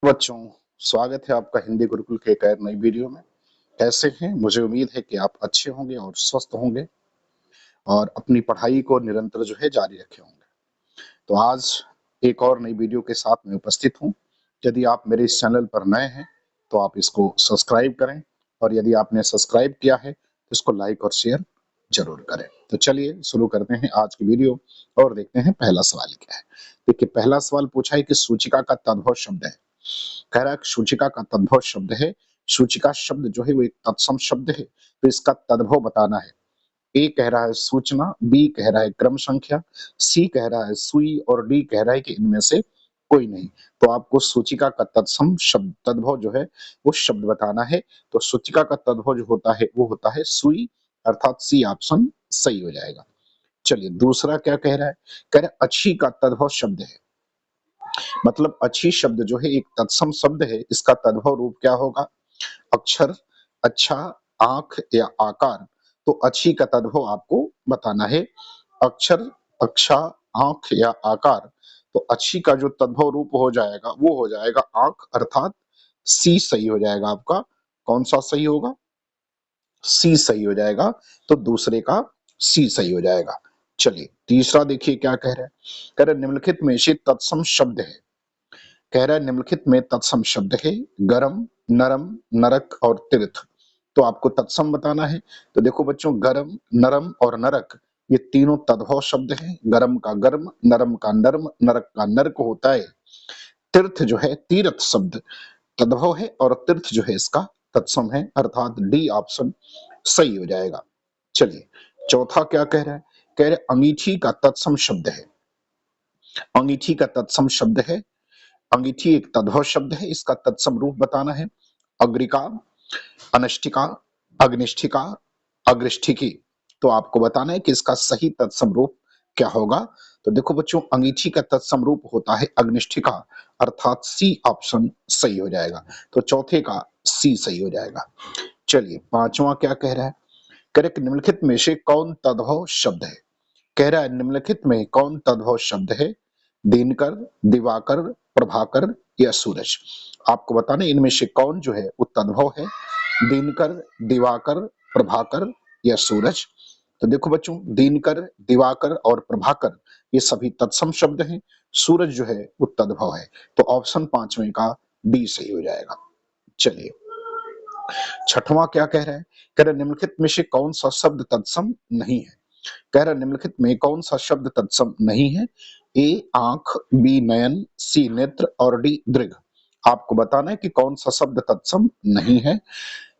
बच्चों, स्वागत है आपका हिंदी गुरुकुल के एक और नई वीडियो में। कैसे हैं? मुझे उम्मीद है कि आप अच्छे होंगे और स्वस्थ होंगे और अपनी पढ़ाई को निरंतर जो है जारी रखे होंगे। तो आज एक और नई वीडियो के साथ मैं उपस्थित हूँ। यदि आप मेरे इस चैनल पर नए हैं तो आप इसको सब्सक्राइब करें और यदि आपने सब्सक्राइब किया है तो इसको लाइक और शेयर जरूर करें। तो चलिए शुरू करते हैं आज की वीडियो और देखते हैं पहला सवाल क्या है। देखिए, पहला सवाल पूछा है कि सूचिका का तद्भव शब्द है। कह रहा है कि सूचिका का तद्भव शब्द है। सूचिका शब्द जो है वो एक तत्सम शब्द है, तो इसका तद्भव बताना है। ए कह रहा है सूचना, बी कह रहा है क्रम संख्या, सी कह रहा है सुई और डी कह रहा है कि इनमें से कोई नहीं। तो आपको सूचिका का तत्सम शब्द तद्भव जो है वो शब्द बताना है। तो सूचिका का तद्भव जो होता है वो होता है सुई, अर्थात सी ऑप्शन सही हो जाएगा। चलिए दूसरा क्या कह रहा है। कह रहा है अच्छी का तद्भव शब्द है। मतलब अच्छी शब्द जो है एक तत्सम शब्द है, इसका तद्भव रूप क्या होगा? अक्षर, अच्छा, आंख या आकार। तो अच्छी का तद्भव आपको बताना है। अक्षर, अच्छा, आंख या आकार। तो अच्छी का जो तद्भव रूप हो जाएगा वो हो जाएगा आंख, अर्थात सी सही हो जाएगा आपका। कौन सा सही होगा? सी सही हो जाएगा। तो दूसरे का सी सही हो जाएगा। चलिए तीसरा देखिए क्या कह रहा है। कह रहा है निम्नलिखित में से तत्सम शब्द है। कह रहा है निम्नलिखित में तत्सम शब्द है गरम, नरम, नरक और तीर्थ। तो आपको तत्सम बताना है। तो देखो बच्चों, गरम, नरम और नरक ये तीनों तद्भव शब्द हैं। गरम का गर्म, नरम का नर्म, नरक का नर्क होता है। तीर्थ जो है तीर्थ शब्द तद्भव है और तीर्थ जो है इसका तत्सम है, अर्थात डी ऑप्शन सही हो जाएगा। चलिए चौथा क्या कह रहा है। कह रहे अंगीठी का तत्सम शब्द है। अंगीठी का तत्सम शब्द है। अंगीठी एक तद्भव शब्द है, इसका तत्सम रूप बताना है। अग्रिका, अनष्टिका, अग्निष्ठिका, अग्रिष्ठिकी। तो आपको बताना है कि इसका सही तत्सम रूप क्या होगा। तो देखो बच्चों, अंगीठी का तत्सम रूप होता है अग्निष्ठिका, अर्थात सी ऑप्शन सही हो जाएगा। तो चौथे का सी सही हो जाएगा। चलिए पांचवा क्या कह रहा है। कह रहा है कि निम्नलिखित में से कौन तद्भव शब्द है। कह रहा है निम्नलिखित में कौन तद्भव शब्द है? दिनकर, दिवाकर, प्रभाकर या सूरज। आपको बताना है इनमें से कौन जो है वो तद्भव है। दिनकर, दिवाकर, प्रभाकर या सूरज। तो देखो बच्चों, दिनकर, दिवाकर और प्रभाकर ये सभी तत्सम शब्द हैं। सूरज जो है वो तद्भव है। तो ऑप्शन पांचवें का डी सही हो जाएगा। चलिए छठवां क्या कह रहा है। कह रहा है निम्नलिखित में से कौन सा शब्द तत्सम नहीं है। कह रहा है निम्नलिखित में कौन सा शब्द तत्सम नहीं है। ए आंख, बी नयन, सी नेत्र और डी दृग। आपको बताना है कि कौन सा शब्द तत्सम नहीं है।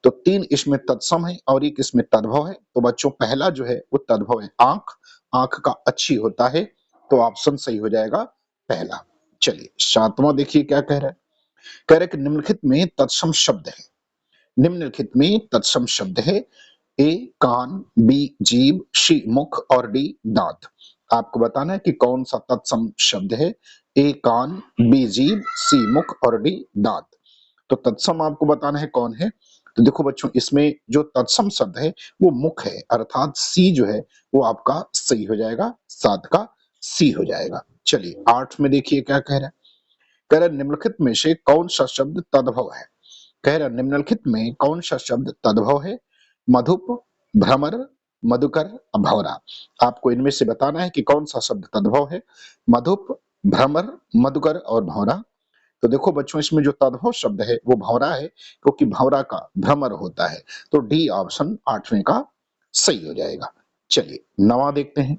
तो तीन इसमें तत्सम है और एक इसमें तद्भव है। तो बच्चों पहला जो है वो तद्भव है आंख। आंख का अच्छी होता है, तो ऑप्शन सही हो जाएगा पहला। चलिए सातवां देखिए क्या कह रहा है। कह रहा है कि निम्नलिखित में तत्सम शब्द है। निम्नलिखित में तत्सम शब्द है। ए कान, बी जीभ, सी मुख और डी दांत। आपको बताना है कि कौन सा तत्सम शब्द है। ए कान, बी जीभ, सी मुख और डी दांत। तो तत्सम आपको बताना है कौन है। तो देखो बच्चों, इसमें जो तत्सम शब्द है वो मुख है, अर्थात सी जो है वो आपका सही हो जाएगा। सात का सी हो जाएगा। चलिए आठ में देखिए क्या कह रहा है। कह रहा है निम्नलिखित में से कौन सा शब्द तद्भव है। कह रहा है निम्नलिखित में कौन सा शब्द तद्भव है। मधुप, भ्रमर, मधुकर, भौरा। आपको इनमें से बताना है कि कौन सा शब्द तद्भव है। मधुप, भ्रमर, मधुकर और भौरा। तो देखो बच्चों, इसमें जो तद्भव शब्द है वो भौरा है, क्योंकि भौरा का भ्रमर होता है। तो डी ऑप्शन आठवें का सही हो जाएगा। चलिए नवा देखते हैं।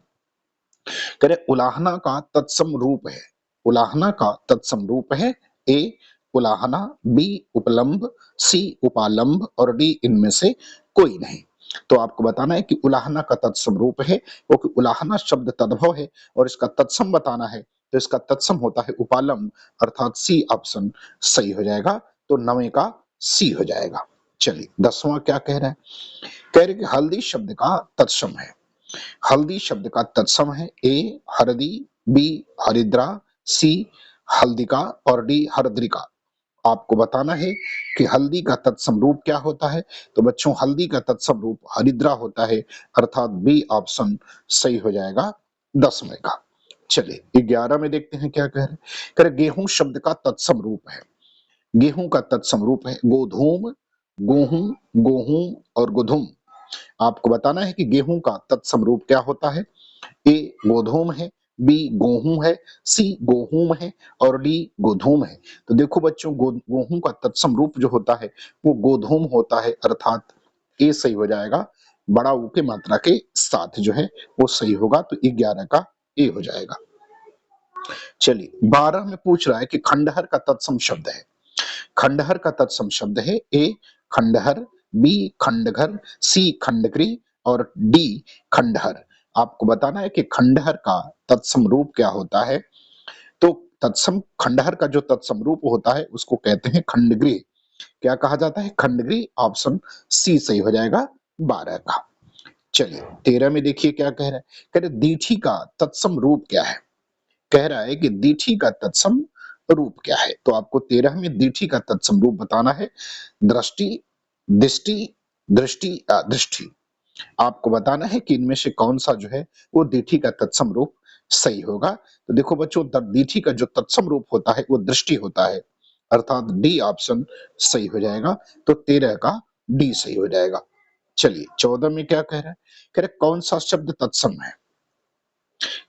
कह रहे उलाहना का तत्सम रूप है। उलाहना का तत्सम रूप है। ए उलाहना, बी उपलम्ब, सी उपालंब और डी इनमें से कोई नहीं। तो आपको बताना है कि उलाहना का तत्सम रूप है, क्योंकि उलाहना शब्द तद्भव है और इसका तत्सम बताना है। तो इसका तत्सम होता है उपालंब, अर्थात सी ऑप्शन सही हो जाएगा। तो नवे का सी हो जाएगा। चलिए दसवां क्या कह रहा है। कह रहे कि हल्दी शब्द का तत्सम है। हल्दी शब्द का तत्सम है। ए हरदी, बी हरिद्रा, सी हल्दिका और डी हरद्रिका। आपको बताना है कि हल्दी का तत्सम रूप क्या होता है। तो बच्चों, हल्दी का तत्सम रूप हरिद्रा होता है, अर्थात बी ऑप्शन सही हो जाएगा 10वें का। चलिए 11 में देखते हैं क्या कह रहे हैं। कह रहे गेहूं शब्द का तत्सम रूप है। गेहूं का तत्सम रूप है गोधूम, गेहूं, गेहूं और गोधूम। आपको बताना है कि गेहूं का तत्सम रूप क्या होता है। ए गोधूम है, बी गेहूं है, सी गेहूं है और डी गोधूम है। तो देखो बच्चों, गेहूं का तत्सम रूप जो होता है वो गोधूम होता है, अर्थात ए सही हो जाएगा। बड़ा ऊ के मात्रा के साथ जो है वो सही होगा, तो 11 का ए हो जाएगा। चलिए 12 में पूछ रहा है कि खंडहर का तत्सम शब्द है। खंडहर का तत्सम शब्द है ए खंडहर, बी खंडघर, सी खंडगृह और डी खंडहर। आपको बताना है कि खंडहर का तत्सम रूप क्या होता है। तो तत्सम खंडहर का जो तत्सम रूप होता है उसको कहते हैं खंडगृह। क्या कहा जाता है? खंडगृह। ऑप्शन सी सही हो जाएगा 12 का। चलिए 13 में देखिए क्या कह रहा है। कह रहे दीठी का तत्सम रूप क्या है। कह रहा है कि दीठी का तत्सम रूप क्या है। तो आपको 13 में दीठी का तत्सम रूप बताना है। दृष्टि, दिष्टि, दृष्टि, दृष्टि। आपको बताना है कि इनमें से कौन सा जो है वो दीठी का तत्सम रूप सही होगा। तो देखो बच्चों, दीठी का जो तत्सम रूप होता है वो दृष्टि होता है, अर्थात डी ऑप्शन सही हो जाएगा। तो 13 का डी सही हो जाएगा। चलिए 14 में क्या कह रहा है। कह रहे कौन सा शब्द तत्सम है।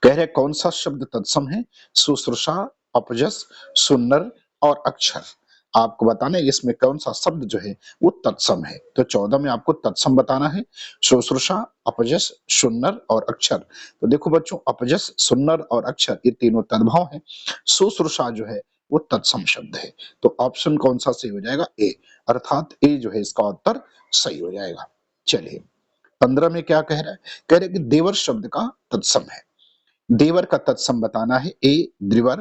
कह रहे कौन सा शब्द तत्सम है। शुश्रूषा, अपजस, सुन्नर और अक्षर। आपको बताना है इसमें कौन सा शब्द जो है वो तत्सम है। तो 14 में आपको तत्सम बताना है। शुश्रूषा, अपजस, सुन्नर और अक्षर। तो देखो बच्चों, अपजस, सुन्नर और अक्षर ये तीनों तद्भव हैं। शुश्रूषा जो है वो तत्सम शब्द है। तो ऑप्शन कौन सा सही हो जाएगा? ए, अर्थात ए जो है इसका उत्तर सही हो जाएगा। चलिए 15 में क्या कह रहा है। कह रहे कि देवर शब्द का तत्सम है। देवर का तत्सम बताना है। ए द्विवर,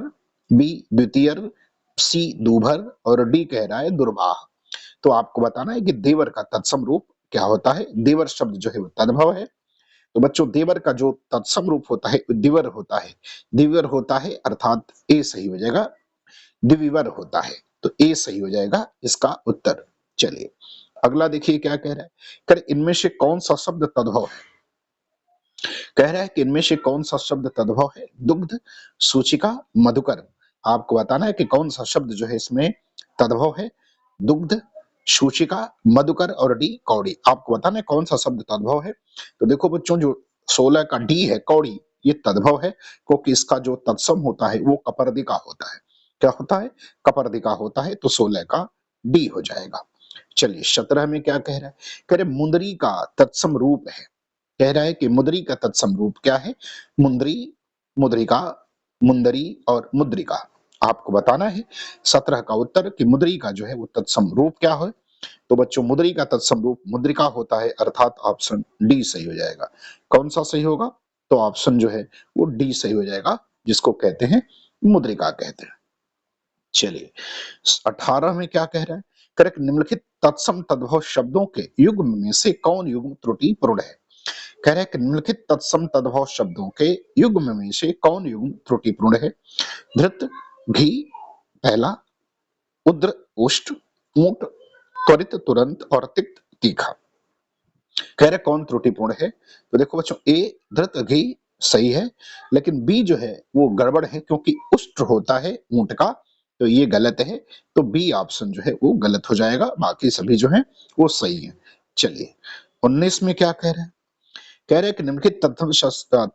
बी द्वितीयर, सी दूभर और डी कह रहा है दुर्वाह। तो आपको बताना है कि देवर का तत्सम रूप क्या होता है। देवर शब्द जो है वो तद्भव है। तो बच्चों, देवर का जो तत्सम रूप होता है दिवर होता है। दिवर होता है, अर्थात ए सही हो जाएगा। दिविवर होता है, तो ए सही हो जाएगा इसका उत्तर। चलिए अगला देखिए क्या कह रहा है। कर इनमें से कौन सा शब्द तद्भव है। कह रहा है कि इनमें से कौन सा शब्द तद्भव है। दुग्ध, सूचिका, मधुकर। आपको बताना है कि कौन सा शब्द जो है इसमें तद्भव है। दुग्ध, सूचिका, मधुकर और डी कौड़ी। आपको बताना है कौन सा शब्द तद्भव है। तो देखो बच्चों, जो 16 का डी है कौड़ी, ये तद्भव है क्योंकि इसका जो तत्सम होता है वो कपर्दिका होता है। क्या होता है? कपर्दिका होता है। तो 16 का डी हो जाएगा। चलिए 17 में क्या कह रहा है। कह रहे मुंदरी का तत्सम रूप है। कह रहा है कि मुद्री का तत्सम रूप क्या है। मुंदरी, मुद्रिका, मुंदरी और मुद्रिका। आपको बताना है 17 का उत्तर कि मुद्री का जो है वो तत्सम रूप क्या है। तो बच्चों, मुद्री का तत्सम रूप मुद्रिका होता है, अर्थात ऑप्शन डी सही हो जाएगा। कौन सा सही होगा? तो ऑप्शन जो है वो डी सही हो जाएगा, जिसको कहते हैं मुद्रिका कहते हैं। चलिए 18 में क्या कह रहा है। करेक्ट, निम्नलिखित तत्सम तद्भव शब्दों के युग्म में से कौन युग्म त्रुटिपूर्ण है। कह रहे हैं कि निम्नलिखित तत्सम तद्भव शब्दों के युग्म में से कौन युग्म त्रुटिपूर्ण है। धृत, घी, पहला, उद्र, उष्ट, ऊंट, त्वरित, तुरंत और तिक्त, तीखा। कह रहे कौन त्रुटिपूर्ण है। तो देखो बच्चों, ए धृत घी सही है, लेकिन बी जो है वो गड़बड़ है क्योंकि उष्ट्र होता है ऊंट का, तो ये गलत है। तो बी ऑप्शन जो है वो गलत हो जाएगा, बाकी सभी जो है वो सही है। चलिए 19 में क्या कह रहे हैं। कह रहे हैं कि निम्नलिखित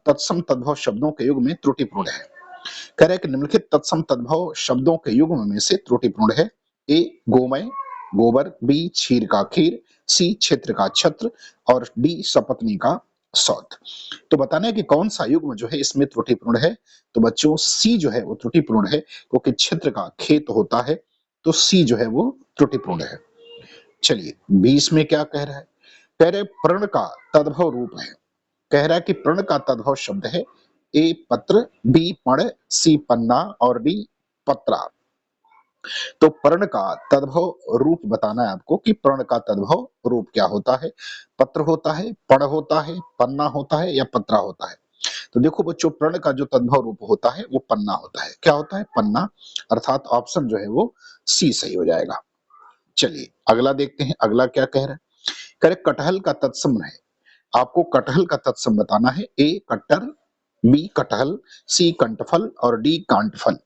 तत्सम तद्भव शब्दों के युग में त्रुटिपूर्ण है। कह रहे हैं कि निम्नलिखित तत्सम तद्भव शब्दों के युग्म में से त्रुटिपूर्ण है। ए गोमय, गोबर, बी क्षीर का खीर, सी क्षेत्र का छत्र और डी सपत्नी का सौत। तो बताना है कि कौन सा युग्म जो है इसमें त्रुटिपूर्ण है। तो बच्चों, सी जो है वो त्रुटिपूर्ण है क्योंकि क्षेत्र का खेत होता है, तो सी जो है वो त्रुटिपूर्ण है। चलिए 20 में क्या कह रहा है। कह रहे प्रण का तद्भव रूप है। कह रहा है कि प्रण का तद्भव शब्द है। ए पत्र, बी पण, सी पन्ना और डी पत्रा। तो पर्ण का तद्भव रूप बताना है आपको कि पर्ण का तद्भव रूप क्या होता है। पत्र होता है, पण होता है, पन्ना होता है या पत्रा होता है। तो देखो बच्चों, पर्ण का जो तद्भव रूप होता है वो पन्ना होता है। क्या होता है? पन्ना, अर्थात ऑप्शन जो है वो सी सही हो जाएगा। चलिए अगला देखते हैं, अगला क्या कह रहा है। कह रहे कटहल का तत्सम है। आपको कटहल का तत्सम बताना है। ए कट्टर, बी कटहल, सी कंटफल और डी कांटफल।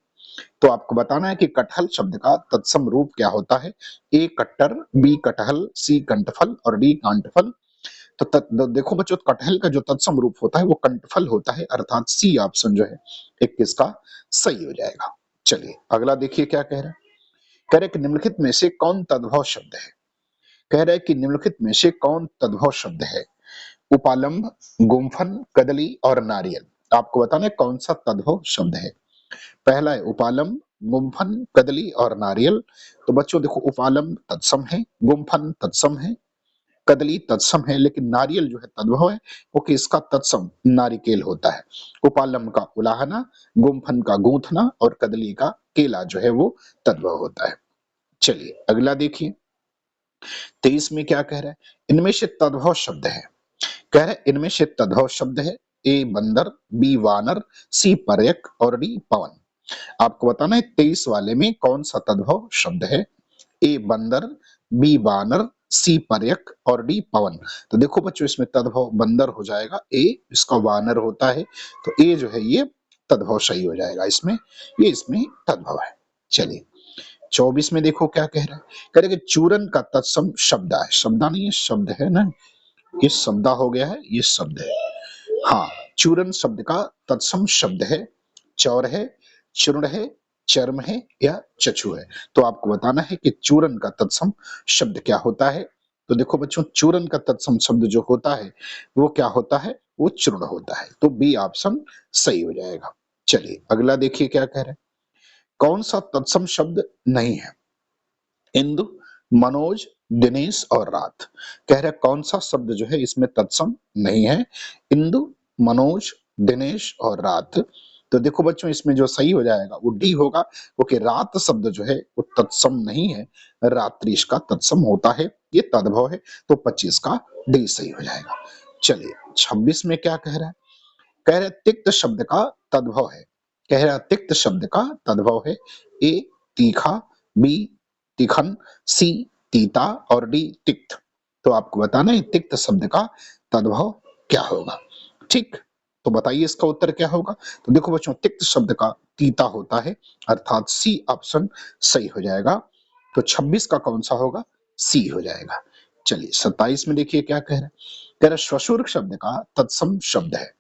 तो आपको बताना है कि कटहल शब्द का तत्सम रूप क्या होता है। ए कट्टर, बी कटहल, सी कंठफल और डी कांटफल। देखो बच्चों, कटहल का जो तत्सम रूप होता है वो कंठफल होता है, अर्थात सी ऑप्शन जो है एक किसका सही हो जाएगा। चलिए अगला देखिए क्या कह रहा है। कह रहे हैं कि निम्नलिखित में से कौन तद्भव शब्द है। कह रहे हैं कि निम्नलिखित में से कौन तद्भव शब्द है। उपालंब, गुम्फन, कदली और नारियल। आपको बताना है कौन सा तद्भव शब्द है। पहला है उपालंब, गुम्फन, कदली और नारियल। तो बच्चों देखो, उपालंब तत्सम है, गुम्फन तत्सम है, कदली तत्सम है, लेकिन नारियल जो है तद्भव है, क्योंकि इसका तत्सम नारिकेल होता है। उपालंब का उलाहना, गुम्फन का गूंथना और कदली का केला जो है वो तद्भव होता है। चलिए अगला देखिए 23 में क्या कह रहा है। इनमें से तद्भव शब्द है। कह रहे इनमें से तद्भव शब्द है। ए बंदर, बी वानर, सी पर्यक और डी पवन। आपको बताना है 23 वाले में कौन सा तद्भव शब्द है। ए बंदर, बी वानर, सी पर्यक और डी पवन। तो देखो बच्चों, इसमें तद्भव बंदर हो जाएगा, ए इसका वानर होता है, तो ए जो है ये तद्भव सही हो जाएगा इसमें, ये इसमें तद्भव है। चलिए 24 में देखो क्या कह रहा है। कह रहे कि चूरन का तत्सम शब्द है, शब्दा नहीं है शब्द है ना, ये शब्दा हो गया है, ये शब्द है। हाँ, चूरन शब्द का तत्सम शब्द है चौर है, चूर्ण है, चर्म है या चक्षु है। तो आपको बताना है कि चूरन का तत्सम शब्द क्या होता है। तो देखो बच्चों, चूरन का तत्सम शब्द जो होता है वो क्या होता है, वो चूर्ण होता है। तो बी ऑप्शन सही हो जाएगा। चलिए अगला देखिए क्या कह रहे हैं। कौन सा तत्सम शब्द नहीं है। इंदु, मनोज, दिनेश और रात। कह रहे कौन सा शब्द जो है इसमें तत्सम नहीं है। इंदु, मनोज, दिनेश और रात। तो देखो बच्चों, इसमें जो सही हो जाएगा वो डी होगा, क्योंकि रात शब्द जो है वो तत्सम नहीं है, रात्रि इसका तत्सम होता है, ये तद्भव है। तो 25 का डी सही हो जाएगा। चलिए 26 में क्या कह रहा है। कह रहे तिक्त शब्द का तद्भव है। कह रहा तिक्त शब्द का तद्भव है। ए तीखा, बी तीखन, सी तीता और डी तिक्त। तो आपको बताना है तिक्त शब्द का तद्भव क्या होगा। ठीक, तो बताइए इसका उत्तर क्या होगा। तो देखो बच्चों, तिक्त शब्द का तीता होता है, अर्थात सी ऑप्शन सही हो जाएगा। तो 26 का कौन सा होगा, सी हो जाएगा। चलिए 27 में देखिए क्या कह रहा है। कह रहा ससुर शब्द का तत्सम शब्द है।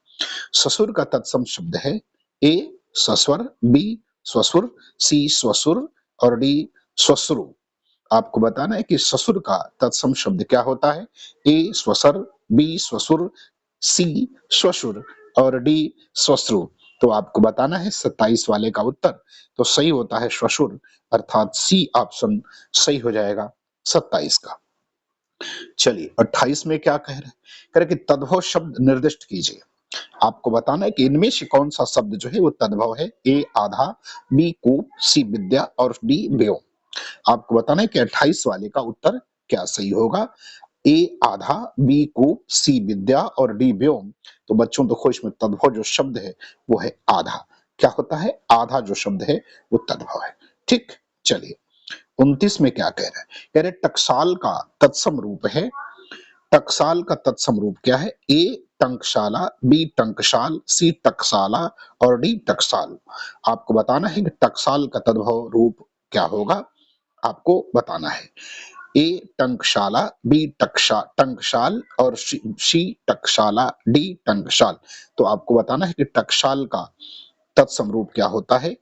ससुर का तत्सम शब्द है। ए सस्वर, बी स्वसुर, सी स्वसुर और डी स्वसुरु। आपको बताना है कि ससुर का तत्सम शब्द क्या होता है। ए स्वसर, बी स्वसुर, सी स्वसुर और डी स्वश्रु। तो आपको बताना है 27 वाले का उत्तर। तो सही होता है स्वसुर, अर्थात सी ऑप्शन सही हो जाएगा 27 का। चलिए 28 में क्या कह रहे हैं। कह रहे कि तद्भव शब्द निर्दिष्ट कीजिए। आपको बताना है कि इनमें से कौन सा शब्द जो है वो तद्भव है। ए आधा, बी कूप, सी विद्या और डी व्योम। आपको बताना है कि 28 वाले का उत्तर क्या सही होगा। ए आधा, बी कूप, सी विद्या और डी व्योम। तो बच्चों देखो, इसमें तद्भव जो शब्द है वो है आधा। क्या होता है, आधा जो शब्द है वो तद्भव है। ठीक, चलिए 29 में क्या कह रहे हैं। कह रहे टकसाल का तत्सम रूप है। टकसाल का तत्सम रूप क्या है। ए टंकशाला, बी टंकशाल, सी टकसाला और डी टकसाल। आपको बताना है कि टकसाल का तद्भव रूप क्या होगा, आपको बताना है। ए टंकशाला, बी टंकशाल और सी टकशाला, डी टंकशाल। तो आपको बताना है कि टकसाल का तत्सम रूप क्या होता है,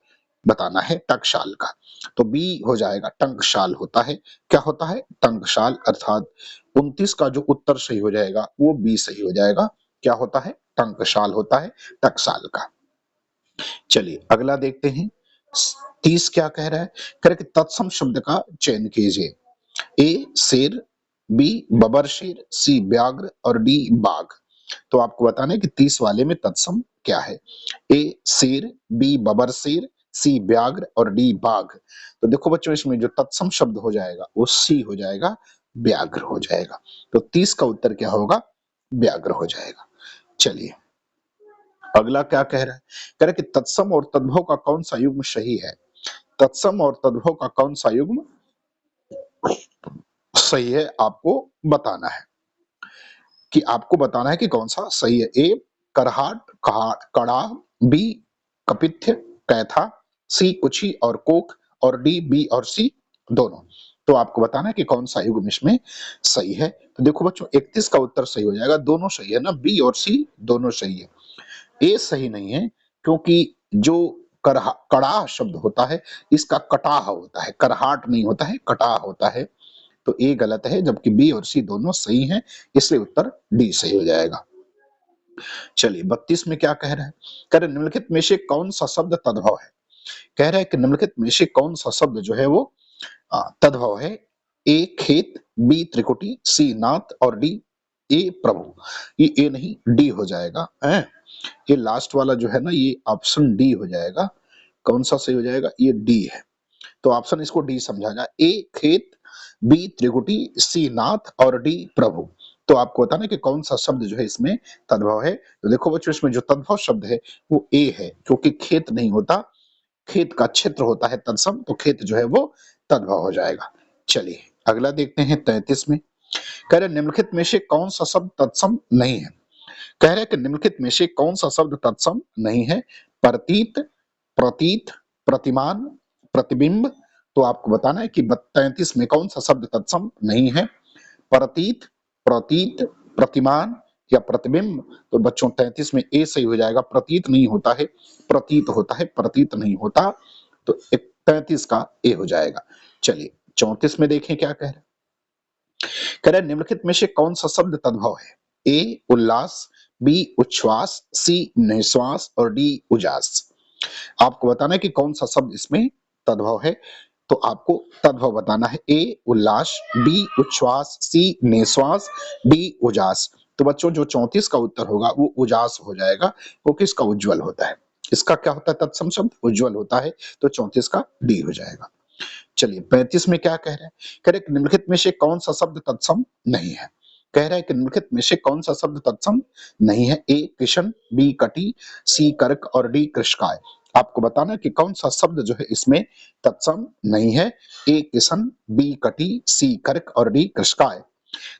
बताना है टकसाल का। तो बी हो जाएगा, टंकशाल होता है। क्या होता है, टंकशाल, अर्थात 29 का जो उत्तर सही हो जाएगा वो बी सही हो जाएगा। क्या होता है, टंकशाल होता है टकसाल का। चलिए अगला देखते हैं 30 क्या कह रहा है। कह रहा है कि तत्सम शब्द का चयन कीजिए। ए शेर, बी बबर शेर, सी व्याघ्र और डी बाघ। तो आपको बताना है कि 30 वाले में तत्सम क्या है। ए शेर, बी बबर शेर, सी व्याघ्र और डी बाघ। तो देखो बच्चों, इसमें जो तत्सम शब्द हो जाएगा वो सी हो जाएगा, व्याघ्र हो जाएगा। तो 30 का उत्तर क्या होगा, व्याघ्र हो जाएगा। चलिए अगला क्या कह रहा है। कह रहा है कि तत्सम और तद्भव का कौन सा युग्म सही है। तत्सम और तद्भव का कौन सा युग्म सही है, आपको बताना है कि आपको बताना है कि कौन सा सही है। ए करहाट, कड़ा, बी कपित्थ, कैथा, सी कुछी और कोक, और डी बी और सी दोनों। तो आपको बताना है कि कौन सा युग्म इसमें सही है। तो देखो बच्चों 31 का उत्तर सही हो जाएगा, दोनों सही है ना, बी और सी दोनों सही है। ए सही नहीं है क्योंकि जो कड़ाह शब्द होता है इसका कटाह होता है, करहाट नहीं होता है, कटाह होता है। तो ए गलत है, जबकि बी और सी दोनों सही हैं, इसलिए उत्तर डी सही हो जाएगा। चलिए 32 में क्या कह रहा है, कह रहे निम्नलिखित में से कौन सा शब्द तद्भव है। कह रहा है कि निम्नलिखित में से कौन सा शब्द जो है वो तद्भव है। ए खेत, बी त्रिकुटी, सी नाथ और डी ए प्रभु। ये ए नहीं डी हो जाएगा है। ये लास्ट वाला जो है ना ये ऑप्शन डी हो जाएगा। कौन सा सही हो जाएगा, ये डी है। तो ऑप्शन इसको डी समझा जाए, ए खेत, बी त्रिकुटी, सी नाथ और डी प्रभु। तो आपको बताना कि कौन सा शब्द जो है इसमें तद्भव है। तो देखो बच्चों इसमें जो तद्भव शब्द है वो ए है, क्योंकि खेत नहीं होता, खेत का क्षेत्र होता है तत्सम, तो खेत जो है वो तद्भव हो जाएगा। चलिए अगला देखते हैं 33 में, कह रहे निम्नलिखित में से कौन सा शब्द तत्सम नहीं है। कह रहे कि निम्नलिखित में से कौन सा शब्द तत्सम नहीं है। प्रतीत, प्रतीत, प्रतिमान, प्रतिबिंब। तो आपको बताना है कि 33 में कौन सा शब्द तत्सम नहीं है। प्रतीत, प्रतीत, प्रतिमान या प्रतिबिंब। तो बच्चों 33 में ए सही हो जाएगा, प्रतीत नहीं होता है, प्रतीत होता है, प्रतीत नहीं होता। तो 33 का ए हो जाएगा। चलिए 34 में देखें क्या कह रहे हैं, कह रहे निम्नलिखित में से कौन सा शब्द तद्भव है। ए उल्लास, बी उच्छ्वास, सी निश्वास और डी उजास। आपको बताना है कि कौन सा शब्द इसमें तद्भव है। तो आपको तद्भव बताना है, ए उल्लास, बी उच्छ्वास, सी निश्वास, डी उजास। तो बच्चों जो 34 का उत्तर होगा वो उजास हो जाएगा, क्योंकि इसका उज्जवल होता है। इसका क्या होता है, तत्सम शब्द उज्जवल होता है। तो 34 का डी हो जाएगा। चलिए 35 में क्या कह रहे हैं, कह रहे निम्नलिखित में से कौन सा शब्द तत्सम नहीं है। कह रहा है कि निम्नलिखित में से कौन सा शब्द तत्सम नहीं है। ए किशन, बी कटी, सी कर्क और डी कृषकाय। आपको बताना है कि कौन सा शब्द जो है इसमें तत्सम नहीं है। ए किशन, बी कटी, सी कर्क और डी कृषकाय।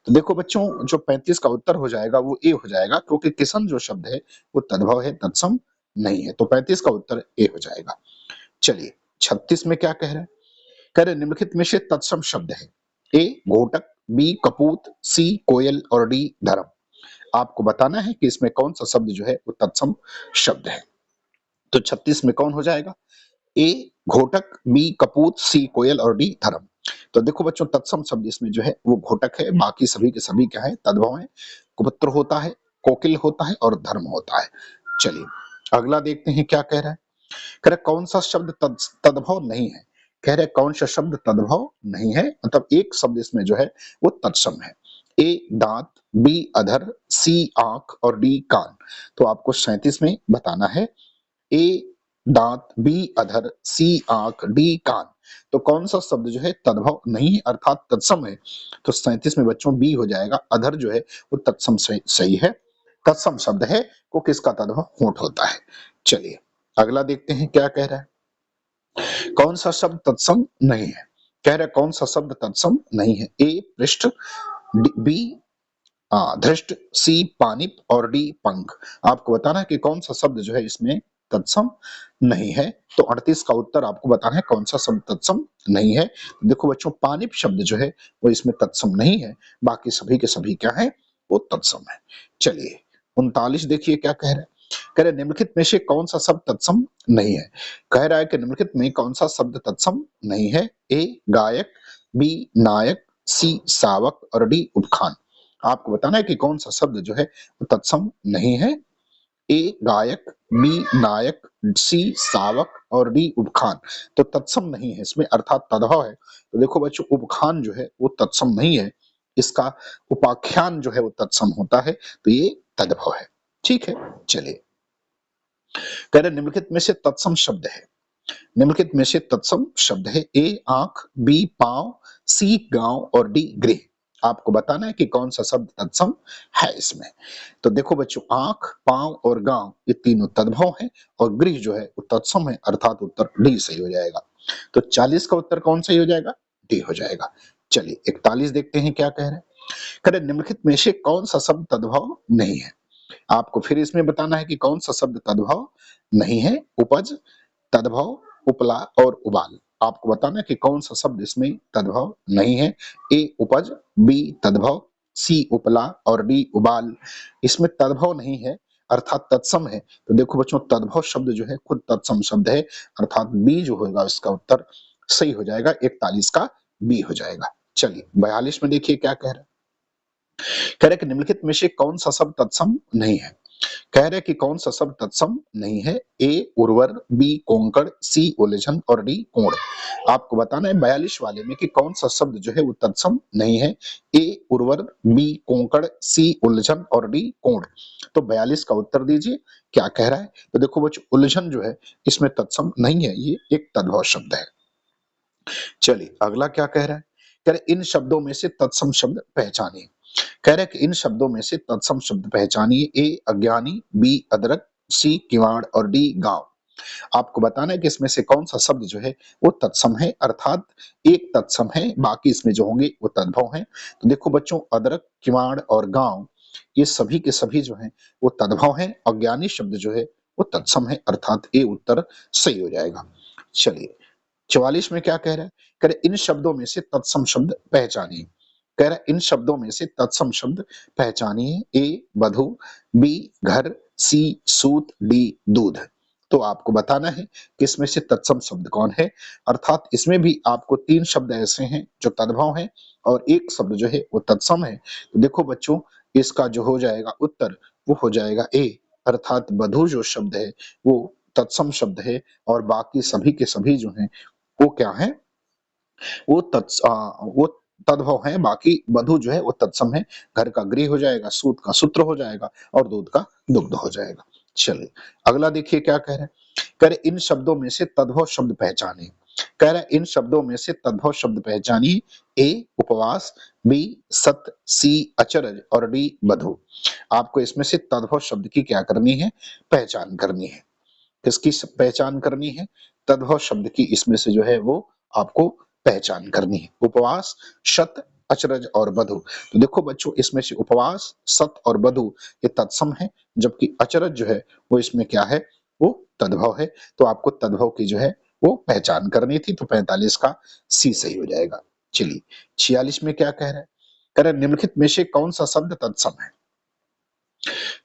तो देखो बच्चों जो 35 का उत्तर हो जाएगा वो ए हो जाएगा, क्योंकि किशन जो शब्द है वो तद्भव है, तत्सम नहीं है। तो 35 का उत्तर ए हो जाएगा। चलिए 36 में क्या कह रहे हैं, कह रहे निम्नलिखित में से तत्सम शब्द है। ए घोटक, बी कपूत, सी कोयल और डी धर्म। आपको बताना है कि इसमें कौन सा शब्द जो है वो तत्सम शब्द है। तो 36 में कौन हो जाएगा, ए घोटक, बी कपूत, सी कोयल और डी धर्म। तो देखो बच्चों तत्सम शब्द इसमें जो है वो घोटक है, बाकी सभी के सभी क्या है, तद्भव है। कुपुत्र होता है, कोकिल होता है और धर्म होता है। चलिए अगला देखते हैं क्या कह रहा है, कह रहे कौन सा शब्द तद्भव नहीं है। कह रहे कौन सा शब्द तद्भव नहीं है, मतलब एक शब्द इसमें जो है वो तत्सम है। ए दांत, बी अधर, सी आंख और डी कान। तो आपको 37 में बताना है, ए दांत, बी अधर, सी आंख, डी कान। तो कौन सा शब्द जो है तद्भव नहीं है अर्थात तत्सम है। तो 37 में बच्चों बी हो जाएगा, अधर जो है वो तत्सम सही है, तत्सम शब्द है, वो किसका तद्भव होंठ होता है। चलिए अगला देखते हैं क्या कह रहा है, कौन सा शब्द तत्सम नहीं है। कह रहा है कौन सा शब्द तत्सम नहीं है। ए पृष्ठ, बी धृष्ट, सी पानिप और डी पंख। आपको बताना है कि कौन सा शब्द जो है इसमें तत्सम नहीं है। तो 38 का उत्तर आपको बताना है कौन सा शब्द तत्सम नहीं है। देखो बच्चों पानिप शब्द जो है वो इसमें तत्सम नहीं है, बाकी सभी के सभी क्या है वो तत्सम है। चलिए 39 देखिए क्या कह रहे हैं, कह रहे निम्नलिखित में से कौन सा शब्द तत्सम नहीं है। कह रहा है कि निम्नलिखित में कौन सा शब्द तत्सम नहीं है। ए गायक, बी नायक, सी सावक और डी उपखान। आपको बताना है कि कौन सा शब्द जो है वो तत्सम नहीं है। ए गायक, बी नायक, सी सावक और डी उपखान। तो तत्सम नहीं है इसमें अर्थात तद्भव है। तो देखो बच्चों उपखान जो है वो तत्सम नहीं है, इसका उपाख्यान जो है वो तत्सम होता है, तो ये तद्भव है। ठीक है चलिए कह रहे निम्नलिखित में से तत्सम शब्द है। निम्नलिखित में से तत्सम शब्द है। ए आंख, बी पांव, सी गांव और डी गृह। आपको बताना है कि कौन सा शब्द तत्सम है इसमें। तो देखो बच्चों आंख, पांव और गांव ये तीनों तद्भव है, और गृह जो है वो तत्सम है, अर्थात उत्तर डी सही हो जाएगा। तो 40 का उत्तर कौन सही हो जाएगा, डी हो जाएगा। चलिए 41 देखते हैं क्या कह रहे हैं, कह रहे निम्नलिखित में से कौन सा शब्द तद्भव नहीं है। आपको फिर इसमें बताना है कि कौन सा शब्द तद्भव नहीं है। उपज, तद्भव, उपला और उबाल। आपको बताना है कि कौन सा शब्द इसमें तद्भव नहीं है। ए उपज, बी तद्भव, सी उपला और डी उबाल। इसमें तद्भव नहीं है अर्थात तत्सम है। तो देखो बच्चों, तद्भव शब्द जो है खुद तत्सम शब्द है, अर्थात बी जो होगा इसका उत्तर सही हो जाएगा। 41 का बी हो जाएगा। चलिए 42 में देखिए क्या कह रहा है। कह रहे कि निम्नलिखित में से कौन सा शब्द तत्सम नहीं है। कह रहे कि कौन सा शब्द तत्सम नहीं है। ए उर्वर, बी कोंकण, सी उलझन और डी कोण। आपको बताना है 42 वाले में कि कौन सा शब्द जो है वो तत्सम नहीं है। ए उर्वर, बी कोंकण, सी उलझन और डी कोण। तो 42 का उत्तर दीजिए क्या कह रहा है। तो देखो बच्चों, उलझन जो है इसमें तत्सम नहीं है, ये एक तद्भव शब्द है। चलिए अगला क्या कह रहा है। कह रहे इन शब्दों में से तत्सम शब्द पहचानिए। कह रहे कि इन शब्दों में से तत्सम शब्द पहचानिए। ए अज्ञानी, बी अदरक, सी किवाड़ और डी गांव। आपको बताना है कि इसमें से कौन सा शब्द जो है वो तत्सम है, अर्थात एक तत्सम है, बाकी इसमें जो होंगे वो तद्भव हैं। तो देखो बच्चों, अदरक, किवाड़ और गांव ये सभी के सभी जो हैं वो तद्भव हैं। अज्ञानी शब्द जो है वो तत्सम है, अर्थात ए उत्तर सही हो जाएगा। चलिए 44 में क्या कह रहा है। कह रहे इन शब्दों में से तत्सम शब्द पहचानिए। कह रहा है इन शब्दों में से तत्सम शब्द पहचानिए। ए बधु, बी घर, सी सूत, डी दूध। तो आपको बताना है कि इसमें से तत्सम शब्द कौन है, अर्थात इसमें भी आपको 3 शब्द ऐसे हैं जो तद्भव हैं और एक शब्द जो है वो तत्सम है। तो देखो बच्चों, इसका जो हो जाएगा उत्तर वो हो जाएगा ए, अर्थात बधु जो शब्द है वो तत्सम शब्द है और बाकी सभी के सभी जो हैं वो क्या है, वो तद्भव है। बाकी बधु जो है वो तत्सम है। घर का गृह हो जाएगा, सूत का सूत्र हो जाएगा और दूध का दुग्ध हो जाएगा। चलिए अगला देखिए क्या कह रहे हैं। कह रहे इन शब्दों में से तद्भव शब्द पहचानिए। कह रहे इन शब्दों में से तद्भव शब्द पहचानिए। ए उपवास, बी सत्य, सी अचरज और डी बधु। आपको इसमें से तद्भव शब्द की क्या करनी है, पहचान करनी है। किसकी पहचान करनी है, तद्भव शब्द की इसमें से जो है वो आपको पहचान करनी है। उपवास, शत, अचरज और बधु। तो देखो बच्चों, इसमें से उपवास, सत और बधु ये तत्सम है, जबकि अचरज जो है वो इसमें क्या है, वो तद्भव है। तो आपको तद्भव की जो है वो पहचान करनी थी। तो 45 का सी सही हो जाएगा। चलिए 46 में क्या कह रहा है। कह रहा है निम्नलिखित में से कौन सा शब्द तत्सम है।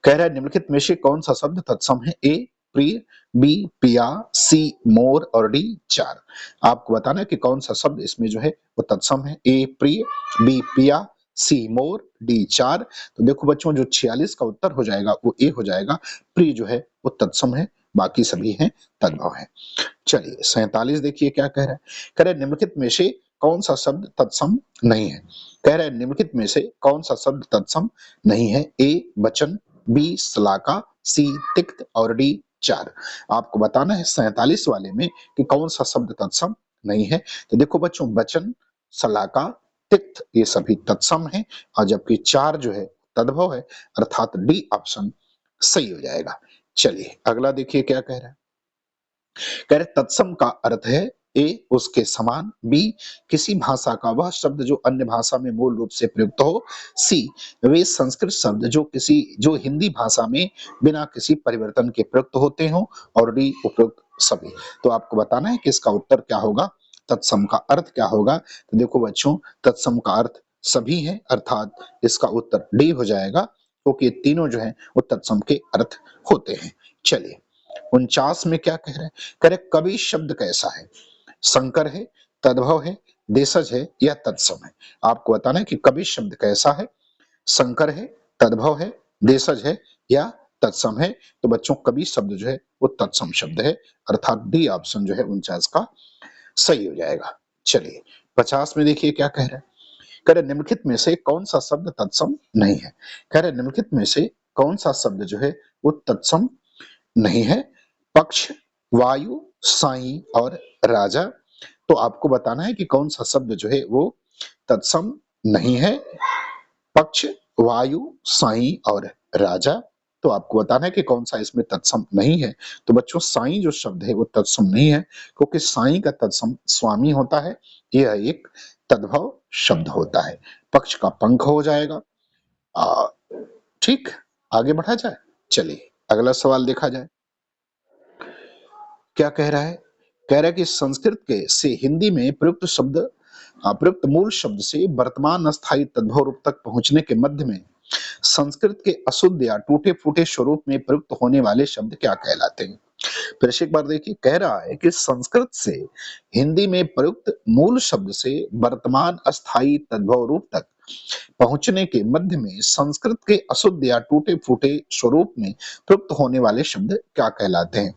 कह रहा है निम्नलिखित में से कौन सा शब्द तत्सम है। ए प्रिय, बी पिया, सी मोर और डी चार। आपको बताना है कि कौन सा शब्द इसमें जो है वो तत्सम है। ए प्रिय, बी पिया, सी मोर, डी चार। तो देखो बच्चों, जो 46 का उत्तर हो जाएगा वो ए हो जाएगा। प्रिय जो है वो तत्सम है, बाकी सभी हैं तद्भव है। चलिए 47 देखिए क्या कह रहा है। कह रहा है निम्नलिखित में से कौन सा शब्द तत्सम नहीं है। कह रहा है निम्नलिखित में से कौन सा शब्द तत्सम नहीं है। ए वचन, बी सलाका, सी तिक्त और डी चार। आपको बताना है 47 वाले में कि कौन सा शब्द तत्सम नहीं है। तो देखो बच्चों, वचन, सलाका, तिक्त ये सभी तत्सम है और जबकि चार जो है तद्भव है, अर्थात डी ऑप्शन सही हो जाएगा। चलिए अगला देखिए क्या कह रहा है। कह रहे तत्सम का अर्थ है ए उसके समान, बी किसी भाषा का वह शब्द जो अन्य भाषा में मूल रूप से प्रयुक्त हो, सी वे संस्कृत शब्द जो हिंदी भाषा में बिना किसी परिवर्तन के प्रयुक्त होते हो और डी उपयुक्त सभी। तो आपको बताना है कि इसका उत्तर क्या होगा, तत्सम का अर्थ क्या होगा। तो देखो बच्चों, तत्सम का अर्थ सभी है, अर्थात इसका उत्तर डी हो जाएगा, क्योंकि ये तीनों जो है वो तत्सम के अर्थ होते हैं। चलिए 49 में क्या कह रहे हैं। कह रहे कवि शब्द कैसा है, संकर है, तद्भव है, देशज है या तत्सम है। आपको बताना है कि कवि शब्द कैसा है, संकर है, तद्भव है, देशज है या तत्सम है। तो बच्चों, कवि शब्द जो है वो तत्सम शब्द है, अर्थात डी ऑप्शन जो है 49 का सही हो जाएगा। चलिए 50 में देखिए क्या कह रहे हैं। कह रहे निम्नलिखित में से कौन सा शब्द तत्सम नहीं है। कह रहे निम्नलिखित में से कौन सा शब्द जो है वो तत्सम नहीं है। पक्ष, वायु, साई और राजा। तो आपको बताना है कि कौन सा शब्द जो है वो तत्सम नहीं है। पक्ष, वायु, साई और राजा। तो आपको बताना है कि कौन सा इसमें तत्सम नहीं है। तो बच्चों, साई जो शब्द है वो तत्सम नहीं है, क्योंकि साई का तत्सम स्वामी होता है, यह एक तद्भव शब्द होता है। पक्ष का पंख हो जाएगा। आ, ठीक, आगे बढ़ा जाए। चलिए अगला सवाल देखा जाए क्या कह रहा है। कह रहा है कि संस्कृत के से हिंदी में प्रयुक्त मूल शब्द से वर्तमान अस्थायी तद्भव रूप तक पहुंचने के मध्य में संस्कृत के अशुद्ध या टूटे फूटे स्वरूप में प्रयुक्त होने वाले शब्द क्या कहलाते हैं। फिर से एक बार देखिए, कह रहा है कि संस्कृत से हिंदी में प्रयुक्त मूल शब्द से वर्तमान अस्थायी तद्भव रूप तक पहुंचने के मध्य में संस्कृत के अशुद्ध या टूटे फूटे स्वरूप में प्रयुक्त होने वाले शब्द क्या कहलाते हैं।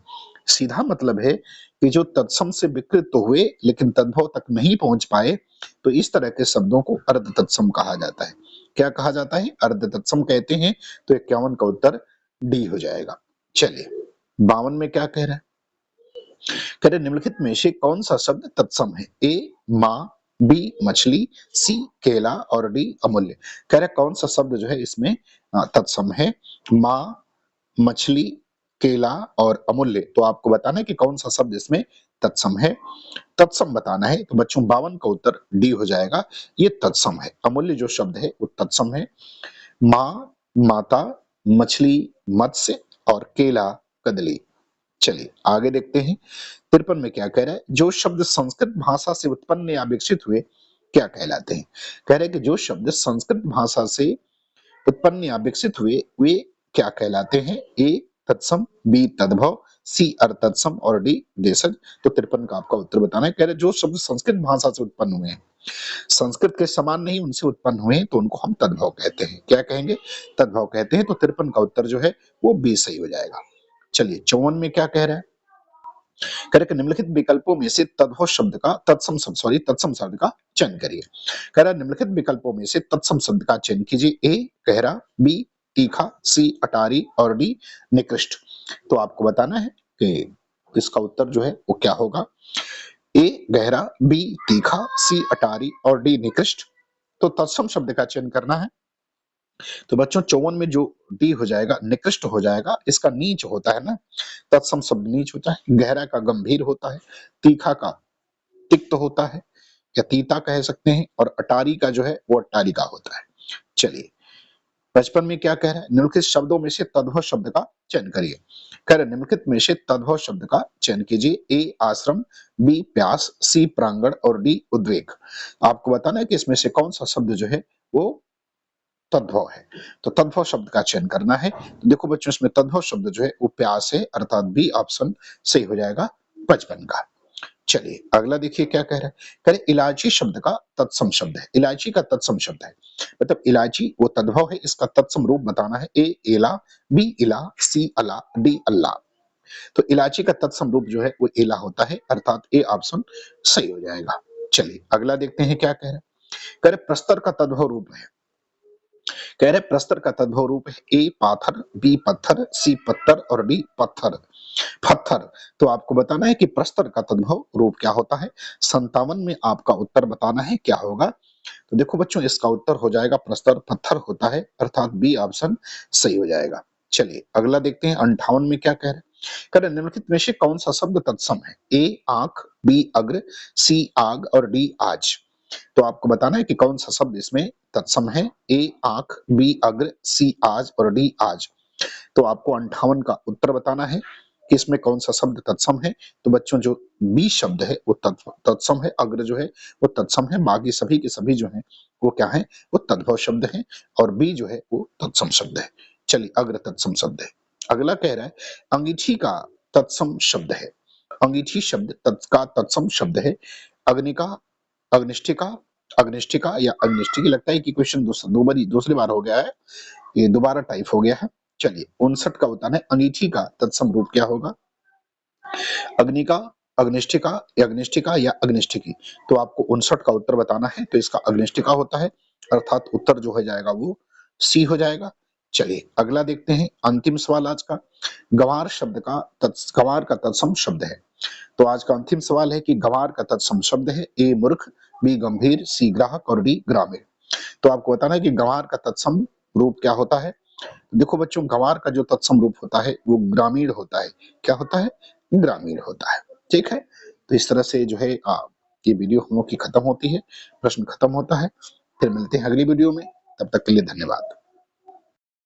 सीधा मतलब है कि जो तत्सम से विकृत तो हुए लेकिन तद्भव तक नहीं पहुंच पाए, तो इस तरह के शब्दों को अर्ध तत्सम कहा जाता है। क्या कहा जाता है? अर्ध तत्सम कहते हैं। तो 51 का उत्तर डी हो जाएगा। चलिए 52 में क्या कह रहा है? कह रहे निम्नलिखित में से कौन सा शब्द तत्सम है? ए माँ, बी मछली, सी केला और डी अमूल्य। कह रहे कौन सा शब्द जो है इसमें तत्सम है? माँ, मछली, केला और अमूल्य। तो आपको बताना है कि कौन सा शब्द इसमें तत्सम है। तत्सम बताना है तो बच्चों 52 का उत्तर डी हो जाएगा। ये तत्सम है। अमूल्य जो शब्द है वो तत्सम है। माँ माता, मछली मत्स्य और केला कदली। चलिए आगे देखते हैं 53 में क्या कह रहा है? जो शब्द संस्कृत भाषा से उत्पन्न या विकसित हुए क्या कहलाते हैं। कह रहे हैं कि जो शब्द संस्कृत भाषा से उत्पन्न या विकसित हुए वे क्या कहलाते हैं। ए तत्सम, बी तद्भव, सी अर्ध तत्सम और डी देशज। तो 53 का आपका उत्तर बताना है। कह रहे जो शब्द संस्कृत भाषा से उत्पन्न हुए हैं, संस्कृत के समान नहीं उनसे उत्पन्न हुए हैं, तो उनको हम तद्भव कहते हैं। क्या कहेंगे? तद्भव कहते हैं। तो 53 का उत्तर जो है वो बी सही हो जाएगा। चलिए 54 में क्या कह रहा है? कह रहा है कि निम्नलिखित विकल्पों में से तद्भव शब्द का तत्सम शब्द का चयन करिए। कह रहा है निम्नलिखित विकल्पों में से तत्सम शब्द का चयन कीजिए। ए गहरा, बी तीखा, सी अटारी और डी निकृष्ट। तो आपको बताना है कि इसका उत्तर जो है वो क्या होगा। ए गहरा, बी तीखा, सी अटारी और डी निकृष्ट। तो तत्सम शब्द का चयन करना है। तो बच्चों 54 में जो डी हो जाएगा निकृष्ट हो जाएगा। इसका नीच होता है ना, तत्सम शब्द नीच होता है। गहरा का गंभीर होता है, तीखा का तिक्त होता है या तीता कह सकते हैं, और अटारी का जो है वो अट्टारिका होता है। चलिए 55 में क्या कह रहा है? निम्नलिखित शब्दों में से तद्भव शब्द का चयन करिए। कह रहे निम्नलिखित में से तद्भव शब्द का चयन कीजिए। ए आश्रम, बी प्यास, सी प्रांगण और डी उद्वेग। आपको बताना है कि इसमें से कौन सा शब्द जो है वो तद्भव है। तो तद्भव शब्द का चयन करना है। तो देखो बच्चों इसमें तद्भव शब्द जो है वो प्यास है, अर्थात बी ऑप्शन सही हो जाएगा 55 का। चलिए अगला देखिए क्या कह रहा है। कह रहे इलायची शब्द का तत्सम शब्द है। इलायची का तत्सम शब्द है, मतलब इलायची वो तद्भव है, इसका तत्सम रूप बताना है। ए एला, बी इला, सी अला, डी अल्लाह। तो इलायची का तत्सम रूप जो है वो एला होता है, अर्थात ए ऑप्शन सही हो जाएगा। चलिए अगला देखते हैं क्या कह रहा है। कह रहे प्रस्तर का तद्भव रूप है। कह रहे प्रस्तर का तद्भव रूप है। ए पाथर, बी पत्थर, सी पत्थर और डी पत्थर पत्थर। तो आपको बताना है कि प्रस्तर का तद्भव रूप क्या होता है। 57 में आपका उत्तर बताना है क्या होगा। तो देखो बच्चों इसका उत्तर हो जाएगा प्रस्तर पत्थर होता है, अर्थात बी ऑप्शन सही हो जाएगा। चलिए अगला देखते हैं 58 में क्या कह रहे हैं। कह रहे निम्नलिखित में से कौन सा शब्द तत्सम है। ए आंख, बी अग्र, सी आग और डी आज। तो आपको बताना है कि कौन सा शब्द इसमें तत्सम है। ए आंख, बी अग्र, सी आज और डी आज। तो आपको 58 का उत्तर बताना है कि इसमें कौन सा शब्द तत्सम है। तो बच्चों जो बी शब्द है वो तत्सम है, अग्र जो है वो तत्सम है, बाकी सभी के सभी जो है वो क्या है, वो तद्भव शब्द है, और बी जो है वो तत्सम शब्द है। चलिए अग्र तत्सम शब्द है। अगला कह रहा है अंगीठी का तत्सम शब्द है। अंगीठी शब्द का तत्सम शब्द है। अग्निका, अग्निष्ठिका, अग्निष्ठिका या अग्निष्ठिकी। लगता है कि क्वेश्चन दूसरी बार हो गया है, ये दोबारा टाइप हो गया है। चलिए 59 का बताना है अंगीठी का तत्सम रूप क्या होगा। अग्निका, अग्निष्ठिका, अग्निष्ठिका या अग्निष्ठिकी। तो आपको 59 का उत्तर बताना है। तो इसका अग्निष्ठिका होता है, अर्थात उत्तर जो हो जाएगा वो सी हो जाएगा। चलिए अगला देखते हैं अंतिम सवाल आज का। गंवार का तत्सम शब्द है। तो आज का अंतिम सवाल है कि गंवार का तत्सम शब्द है। ए मूर्ख, बी गंभीर, सी ग्राहक और डी ग्रामीण। तो आपको बताना है कि गंवार का तत्सम रूप क्या होता है। देखो बच्चों गंवार का जो तत्सम रूप होता है वो ग्रामीण होता है। क्या होता है? ग्रामीण होता है। ठीक है, तो इस तरह से जो है ये वीडियो हम लोग की खत्म होती है, प्रश्न खत्म होता है। फिर मिलते हैं अगली वीडियो में, तब तक के लिए धन्यवाद।